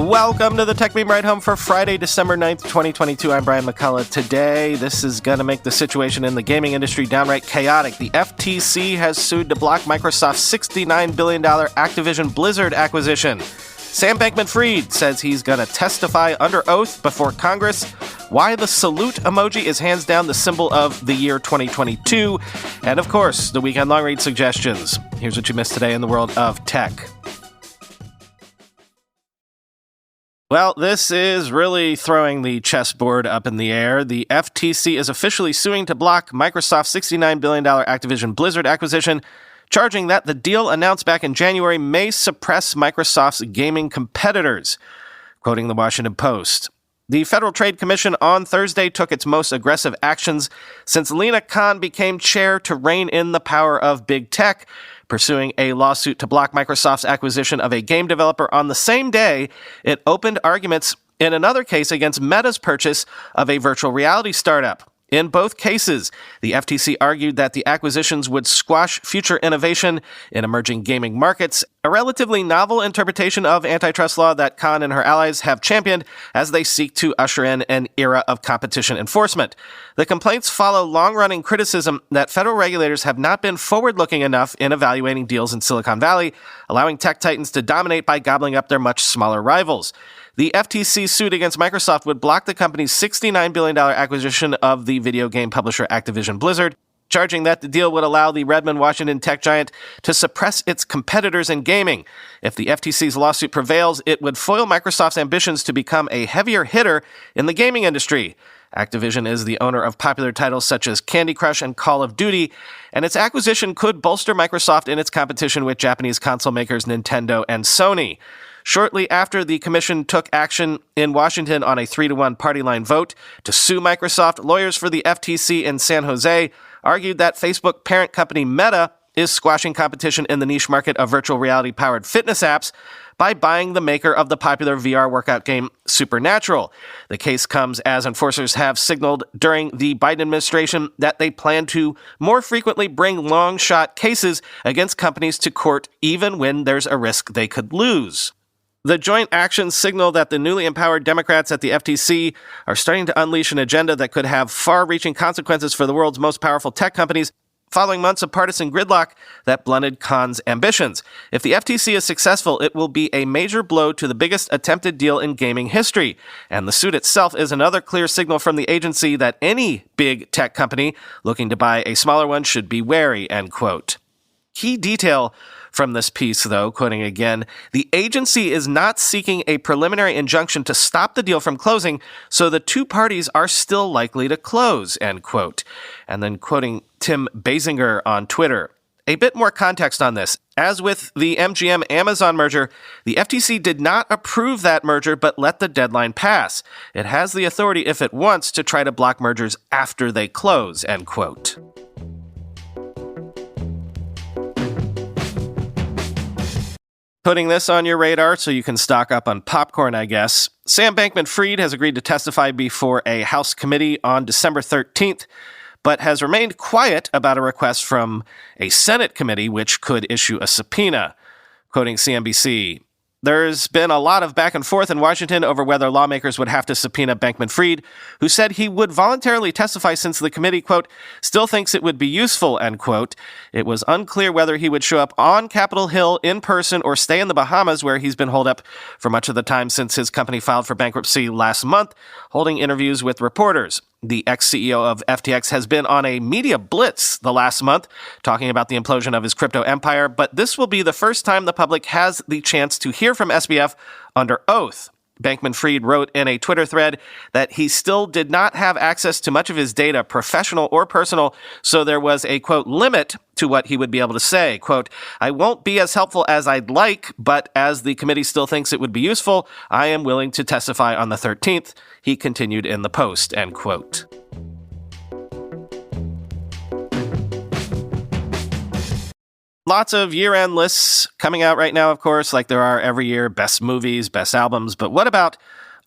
Welcome to the Techmeme Ride Home for Friday, December 9th, 2022. I'm Brian McCullough. Today, this is going to make the situation in the gaming industry downright chaotic. The FTC has sued to block Microsoft's $69 billion Activision Blizzard acquisition. Sam Bankman Fried says he's going to testify under oath before Congress. Why the salute emoji is hands down the symbol of the year 2022. And of course, the Weekend Longreads Suggestions. Here's what you missed today in the world of tech. Well, this is really throwing the chessboard up in the air. The FTC is officially suing to block Microsoft's $69 billion Activision Blizzard acquisition, charging that the deal announced back in January may suppress Microsoft's gaming competitors. Quoting the Washington Post, the Federal Trade Commission on Thursday took its most aggressive actions since Lina Khan became chair to rein in the power of big tech, pursuing a lawsuit to block Microsoft's acquisition of a game developer on the same day it opened arguments in another case against Meta's purchase of a virtual reality startup. In both cases, the FTC argued that the acquisitions would squash future innovation in emerging gaming markets, a relatively novel interpretation of antitrust law that Khan and her allies have championed as they seek to usher in an era of competition enforcement. The complaints follow long-running criticism that federal regulators have not been forward-looking enough in evaluating deals in Silicon Valley, allowing tech titans to dominate by gobbling up their much smaller rivals. The FTC suit against Microsoft would block the company's $69 billion acquisition of the video game publisher Activision Blizzard, charging that the deal would allow the Redmond, Washington tech giant to suppress its competitors in gaming. If the FTC's lawsuit prevails, it would foil Microsoft's ambitions to become a heavier hitter in the gaming industry. Activision is the owner of popular titles such as Candy Crush and Call of Duty, and its acquisition could bolster Microsoft in its competition with Japanese console makers Nintendo and Sony. Shortly after the commission took action in Washington on a 3-1 party line vote to sue Microsoft, lawyers for the FTC in San Jose argued that Facebook parent company Meta is squashing competition in the niche market of virtual reality-powered fitness apps by buying the maker of the popular VR workout game Supernatural. The case comes as enforcers have signaled during the Biden administration that they plan to more frequently bring long-shot cases against companies to court even when there's a risk they could lose. The joint actions signal that the newly empowered Democrats at the FTC are starting to unleash an agenda that could have far-reaching consequences for the world's most powerful tech companies, following months of partisan gridlock that blunted Khan's ambitions. If the FTC is successful, it will be a major blow to the biggest attempted deal in gaming history. And the suit itself is another clear signal from the agency that any big tech company looking to buy a smaller one should be wary, end quote. Key detail from this piece, though, quoting again, the agency is not seeking a preliminary injunction to stop the deal from closing, so the two parties are still likely to close, end quote. And then quoting Tim Basinger on Twitter, a bit more context on this. As with the MGM-Amazon merger, the FTC did not approve that merger but let the deadline pass. It has the authority, if it wants, to try to block mergers after they close, end quote. Putting this on your radar so you can stock up on popcorn, I guess. Sam Bankman Fried has agreed to testify before a House committee on December 13th, but has remained quiet about a request from a Senate committee which could issue a subpoena. Quoting CNBC, there's been a lot of back and forth in Washington over whether lawmakers would have to subpoena Bankman Fried, who said he would voluntarily testify since the committee, quote, still thinks it would be useful, end quote. It was unclear whether he would show up on Capitol Hill in person or stay in the Bahamas, where he's been holed up for much of the time since his company filed for bankruptcy last month, holding interviews with reporters. The ex-CEO of FTX has been on a media blitz the last month, talking about the implosion of his crypto empire, but this will be the first time the public has the chance to hear from SBF under oath. Bankman Fried wrote in a Twitter thread that he still did not have access to much of his data, professional or personal, so there was a, quote, limit to what he would be able to say. Quote, I won't be as helpful as I'd like, but as the committee still thinks it would be useful, I am willing to testify on the 13th, he continued in the post, end quote. Lots of year-end lists coming out right now, of course, like there are every year, best movies, best albums. But what about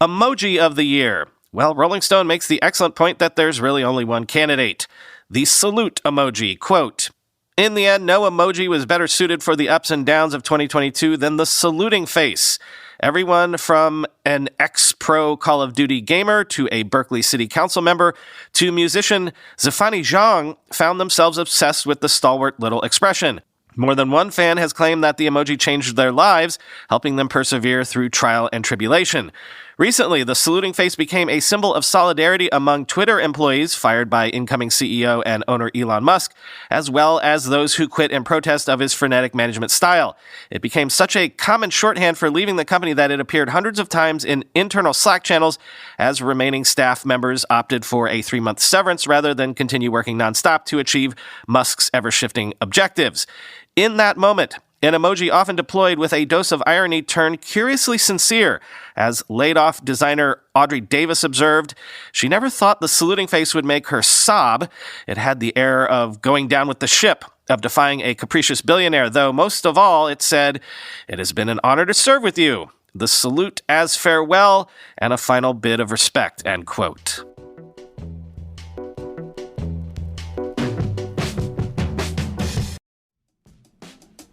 emoji of the year? Well, Rolling Stone makes the excellent point that there's really only one candidate, the salute emoji. Quote, in the end, no emoji was better suited for the ups and downs of 2022 than the saluting face. Everyone from an ex-pro Call of Duty gamer to a Berkeley City Council member to musician Zafani Zhang found themselves obsessed with the stalwart little expression. More than one fan has claimed that the emoji changed their lives, helping them persevere through trial and tribulation. Recently, the saluting face became a symbol of solidarity among Twitter employees fired by incoming CEO and owner Elon Musk, as well as those who quit in protest of his frenetic management style. It became such a common shorthand for leaving the company that it appeared hundreds of times in internal Slack channels as remaining staff members opted for a 3-month severance rather than continue working nonstop to achieve Musk's ever-shifting objectives. In that moment, an emoji often deployed with a dose of irony turned curiously sincere. As laid-off designer Audrey Davis observed, she never thought the saluting face would make her sob. It had the air of going down with the ship, of defying a capricious billionaire, though most of all, it said, "It has been an honor to serve with you. The salute as farewell and a final bid of respect," end quote.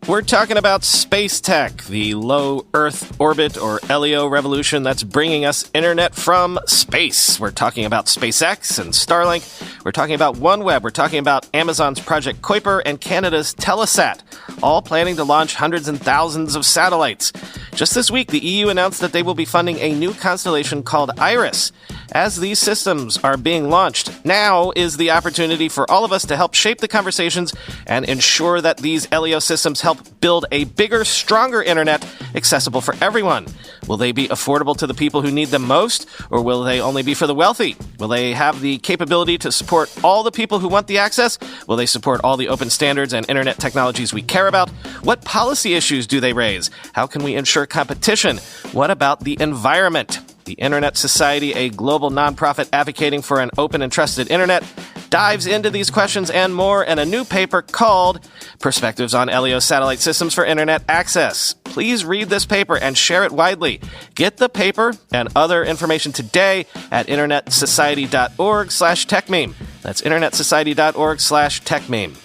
We're talking about space tech, the low Earth orbit or LEO revolution that's bringing us internet from space. We're talking about SpaceX and Starlink. We're talking about OneWeb. We're talking about Amazon's Project Kuiper and Canada's Telesat, all planning to launch hundreds and thousands of satellites. Just this week, the EU announced that they will be funding a new constellation called IRIS. As these systems are being launched, now is the opportunity for all of us to help shape the conversations and ensure that these LEO systems help build a bigger, stronger internet accessible for everyone. Will they be affordable to the people who need them most, or will they only be for the wealthy? Will they have the capability to support all the people who want the access? Will they support all the open standards and internet technologies we care about? What policy issues do they raise? How can we ensure competition? What about the environment? The Internet Society, a global nonprofit advocating for an open and trusted internet, dives into these questions and more in a new paper called Perspectives on LEO Satellite Systems for Internet Access. Please read this paper and share it widely. Get the paper and other information today at internetsociety.org/techmeme. That's internetsociety.org/techmeme.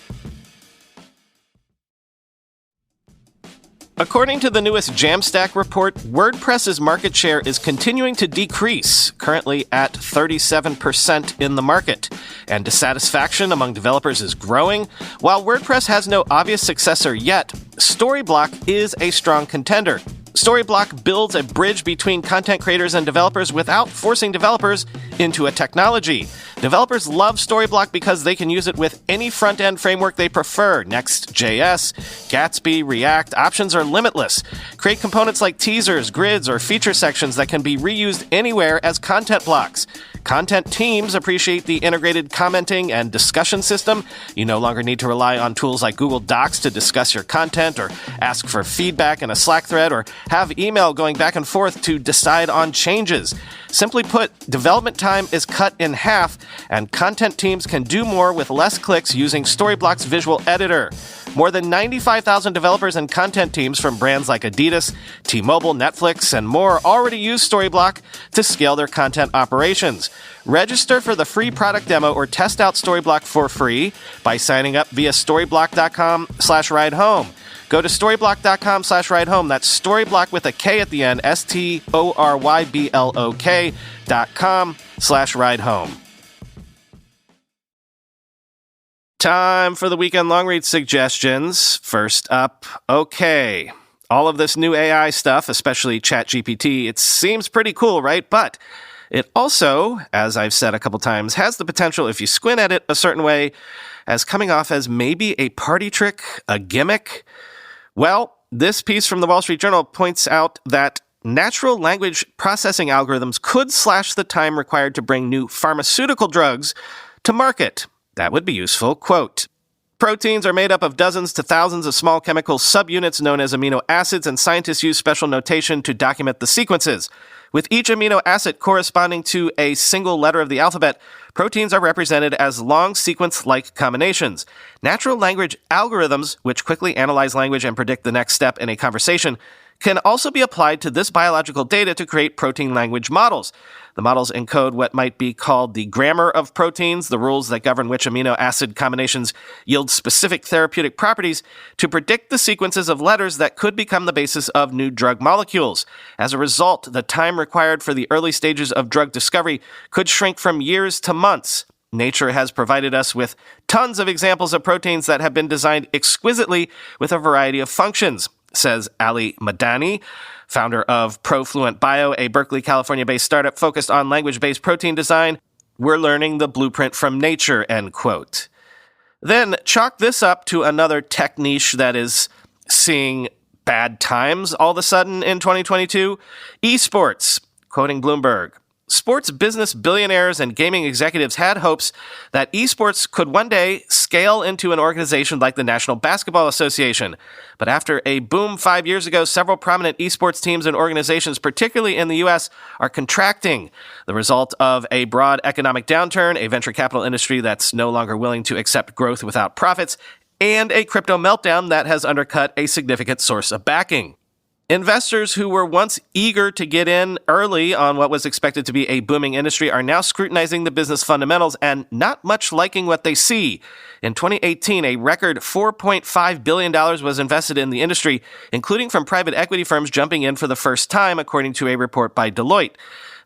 According to the newest Jamstack report, WordPress's market share is continuing to decrease, currently at 37% in the market, and dissatisfaction among developers is growing. While WordPress has no obvious successor yet, Storyblock is a strong contender. Storyblock builds a bridge between content creators and developers without forcing developers into a technology. Developers love Storyblock because they can use it with any front-end framework they prefer. Next.js, Gatsby, React, options are limitless. Create components like teasers, grids, or feature sections that can be reused anywhere as content blocks. Content teams appreciate the integrated commenting and discussion system. You no longer need to rely on tools like Google Docs to discuss your content or ask for feedback in a Slack thread or have email going back and forth to decide on changes. Simply put, development time is cut in half, and content teams can do more with less clicks using Storyblock's visual editor. More than 95,000 developers and content teams from brands like Adidas, T-Mobile, Netflix, and more already use Storyblock to scale their content operations. Register for the free product demo or test out Storyblock for free by signing up via storyblock.com/ridehome. Go to storyblock.com/ridehome. That's Storyblock with a K at the end, STORYBLOK.com/ridehome. Time for the Weekend Longreads Suggestions. First up, okay. All of this new AI stuff, especially ChatGPT, it seems pretty cool, right? But it also, as I've said a couple times, has the potential, if you squint at it a certain way, as coming off as maybe a party trick, a gimmick. Well, this piece from the Wall Street Journal points out that natural language processing algorithms could slash the time required to bring new pharmaceutical drugs to market. That would be useful. Quote, proteins are made up of dozens to thousands of small chemical subunits known as amino acids, and scientists use special notation to document the sequences. With each amino acid corresponding to a single letter of the alphabet, proteins are represented as long sequence-like combinations. Natural language algorithms, which quickly analyze language and predict the next step in a conversation, can also be applied to this biological data to create protein language models. The models encode what might be called the grammar of proteins, the rules that govern which amino acid combinations yield specific therapeutic properties, to predict the sequences of letters that could become the basis of new drug molecules. As a result, the time required for the early stages of drug discovery could shrink from years to months. Nature has provided us with tons of examples of proteins that have been designed exquisitely with a variety of functions, says Ali Madani, founder of Profluent Bio, a Berkeley, California-based startup focused on language-based protein design. We're learning the blueprint from nature, end quote. Then chalk this up to another tech niche that is seeing bad times all of a sudden in 2022. Esports, quoting Bloomberg. Sports business billionaires and gaming executives had hopes that esports could one day scale into an organization like the National Basketball Association. But after a boom 5 years ago, several prominent esports teams and organizations, particularly in the U.S., are contracting. The result of a broad economic downturn, a venture capital industry that's no longer willing to accept growth without profits, and a crypto meltdown that has undercut a significant source of backing. Investors who were once eager to get in early on what was expected to be a booming industry are now scrutinizing the business fundamentals and not much liking what they see. In 2018, a record $4.5 billion was invested in the industry, including from private equity firms jumping in for the first time, according to a report by Deloitte.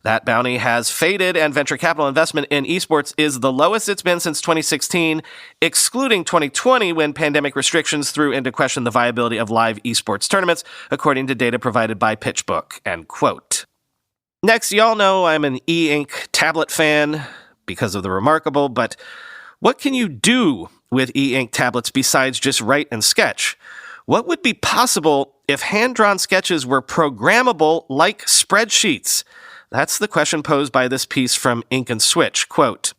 That bounty has faded, and venture capital investment in esports is the lowest it's been since 2016, excluding 2020 when pandemic restrictions threw into question the viability of live esports tournaments, according to data provided by PitchBook, end quote. Next, y'all know I'm an e-ink tablet fan because of the Remarkable, but what can you do with e-ink tablets besides just write and sketch? What would be possible if hand-drawn sketches were programmable like spreadsheets? That's the question posed by this piece from Ink and Switch. Quote,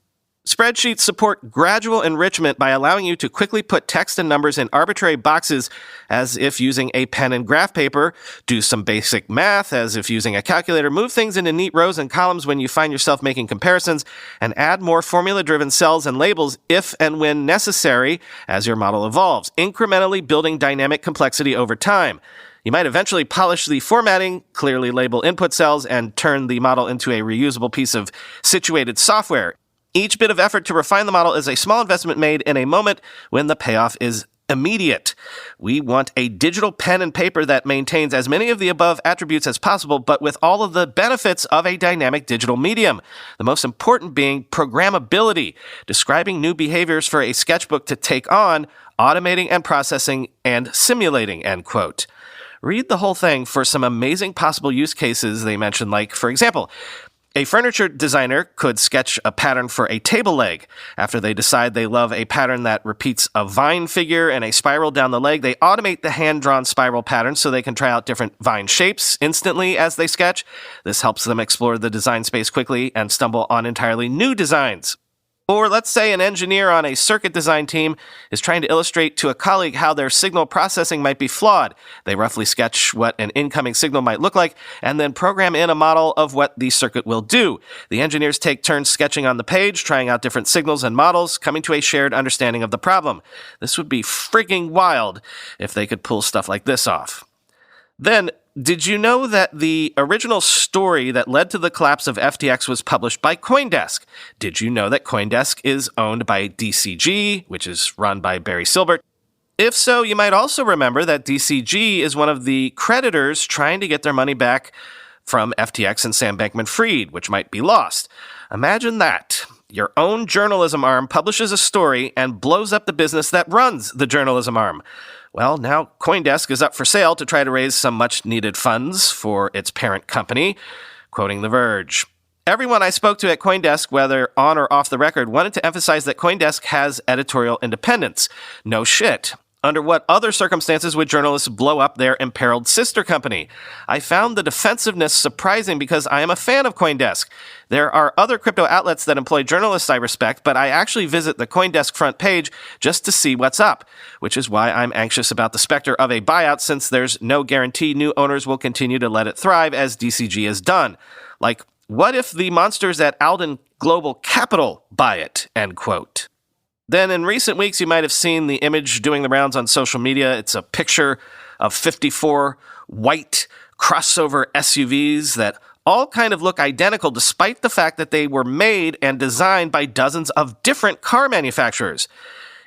spreadsheets support gradual enrichment by allowing you to quickly put text and numbers in arbitrary boxes as if using a pen and graph paper, do some basic math as if using a calculator, move things into neat rows and columns when you find yourself making comparisons, and add more formula-driven cells and labels if and when necessary as your model evolves, incrementally building dynamic complexity over time. You might eventually polish the formatting, clearly label input cells, and turn the model into a reusable piece of situated software. Each bit of effort to refine the model is a small investment made in a moment when the payoff is immediate. We want a digital pen and paper that maintains as many of the above attributes as possible, but with all of the benefits of a dynamic digital medium. The most important being programmability, describing new behaviors for a sketchbook to take on, automating and processing, and simulating, end quote. Read the whole thing for some amazing possible use cases they mentioned, like, for example, a furniture designer could sketch a pattern for a table leg. After they decide they love a pattern that repeats a vine figure and a spiral down the leg, they automate the hand-drawn spiral pattern so they can try out different vine shapes instantly as they sketch. This helps them explore the design space quickly and stumble on entirely new designs. Or let's say an engineer on a circuit design team is trying to illustrate to a colleague how their signal processing might be flawed. They roughly sketch what an incoming signal might look like and then program in a model of what the circuit will do. The engineers take turns sketching on the page, trying out different signals and models, coming to a shared understanding of the problem. This would be frigging wild if they could pull stuff like this off. Then, did you know that the original story that led to the collapse of FTX was published by CoinDesk? Did you know that CoinDesk is owned by DCG, which is run by Barry Silbert? If so, you might also remember that DCG is one of the creditors trying to get their money back from FTX and Sam Bankman Fried, which might be lost. Imagine that. Your own journalism arm publishes a story and blows up the business that runs the journalism arm. Well, now CoinDesk is up for sale to try to raise some much-needed funds for its parent company, quoting The Verge. Everyone I spoke to at CoinDesk, whether on or off the record, wanted to emphasize that CoinDesk has editorial independence. No shit. Under what other circumstances would journalists blow up their imperiled sister company? I found the defensiveness surprising because I am a fan of CoinDesk. There are other crypto outlets that employ journalists I respect, but I actually visit the CoinDesk front page just to see what's up, which is why I'm anxious about the specter of a buyout since there's no guarantee new owners will continue to let it thrive as DCG has done. Like, what if the monsters at Alden Global Capital buy it? End quote. Then in recent weeks, you might have seen the image doing the rounds on social media. It's a picture of 54 white crossover SUVs that all kind of look identical despite the fact that they were made and designed by dozens of different car manufacturers.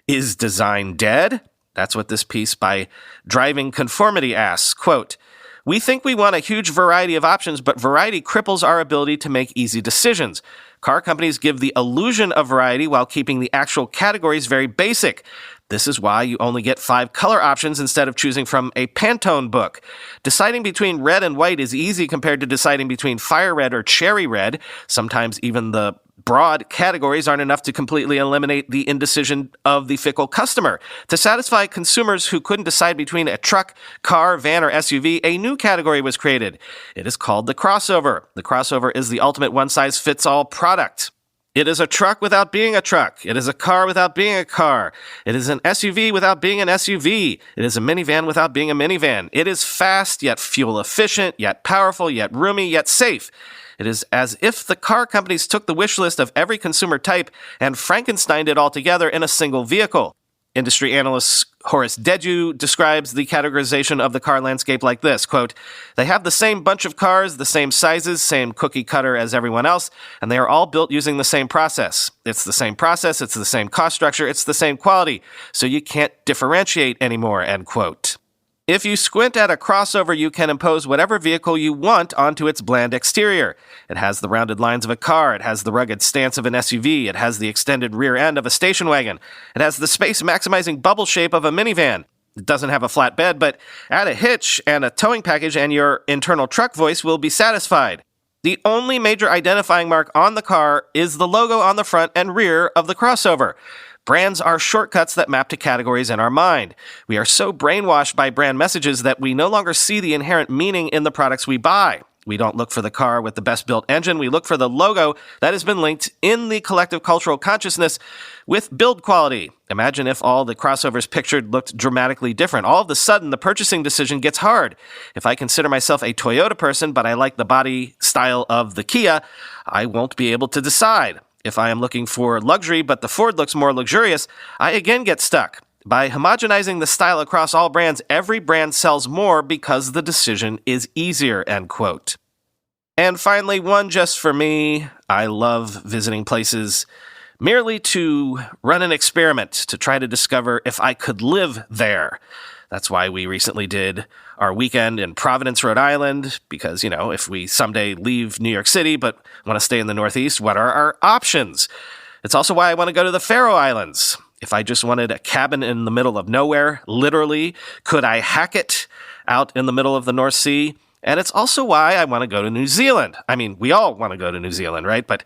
Is design dead? That's what this piece by Driving Conformity asks. Quote, "We think we want a huge variety of options, but variety cripples our ability to make easy decisions. Car companies give the illusion of variety while keeping the actual categories very basic. This is why you only get 5 color options instead of choosing from a Pantone book. Deciding between red and white is easy compared to deciding between fire red or cherry red. Sometimes even the broad categories aren't enough to completely eliminate the indecision of the fickle customer. To satisfy consumers who couldn't decide between a truck, car, van, or SUV, a new category was created. It is called the crossover. The crossover is the ultimate one-size-fits-all product. It is a truck without being a truck. It is a car without being a car. It is an SUV without being an SUV. It is a minivan without being a minivan. It is fast, yet fuel efficient, yet powerful, yet roomy, yet safe. It is as if the car companies took the wish list of every consumer type and Frankensteined it all together in a single vehicle." Industry analyst Horace Deju describes the categorization of the car landscape like this, quote, "They have the same bunch of cars, the same sizes, same cookie cutter as everyone else, and they are all built using the same process. It's the same process, it's the same cost structure, it's the same quality, so you can't differentiate anymore," end quote. If you squint at a crossover, you can impose whatever vehicle you want onto its bland exterior. It has the rounded lines of a car, it has the rugged stance of an SUV, it has the extended rear end of a station wagon, it has the space-maximizing bubble shape of a minivan. It doesn't have a flat bed, but add a hitch and a towing package and your internal truck voice will be satisfied. The only major identifying mark on the car is the logo on the front and rear of the crossover. Brands are shortcuts that map to categories in our mind. We are so brainwashed by brand messages that we no longer see the inherent meaning in the products we buy. We don't look for the car with the best-built engine. We look for the logo that has been linked in the collective cultural consciousness with build quality. Imagine if all the crossovers pictured looked dramatically different. All of a sudden, the purchasing decision gets hard. If I consider myself a Toyota person, but I like the body style of the Kia, I won't be able to decide. If I am looking for luxury, but the Ford looks more luxurious, I again get stuck. By homogenizing the style across all brands, every brand sells more because the decision is easier, end quote. And finally, one just for me. I love visiting places merely to run an experiment to try to discover if I could live there. That's why we recently did our weekend in Providence, Rhode Island, because, if we someday leave New York City but want to stay in the Northeast, what are our options? It's also why I want to go to the Faroe Islands. If I just wanted a cabin in the middle of nowhere, literally, could I hack it out in the middle of the North Sea? And it's also why I want to go to New Zealand. I mean, we all want to go to New Zealand, right? But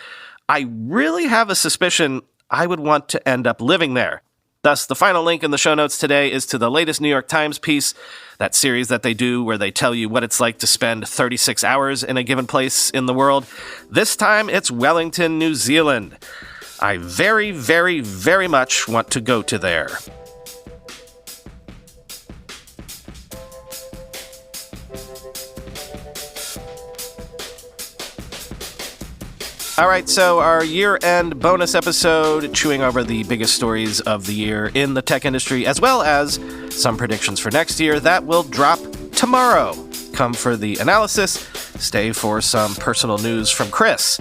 I really have a suspicion I would want to end up living there. Thus, the final link in the show notes today is to the latest New York Times piece, that series that they do where they tell you what it's like to spend 36 hours in a given place in the world. This time, it's Wellington, New Zealand. I very, very, very much want to go to there. All right, so our year-end bonus episode, chewing over the biggest stories of the year in the tech industry, as well as some predictions for next year, that will drop tomorrow. Come for the analysis, stay for some personal news from Chris.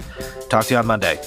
Talk to you on Monday.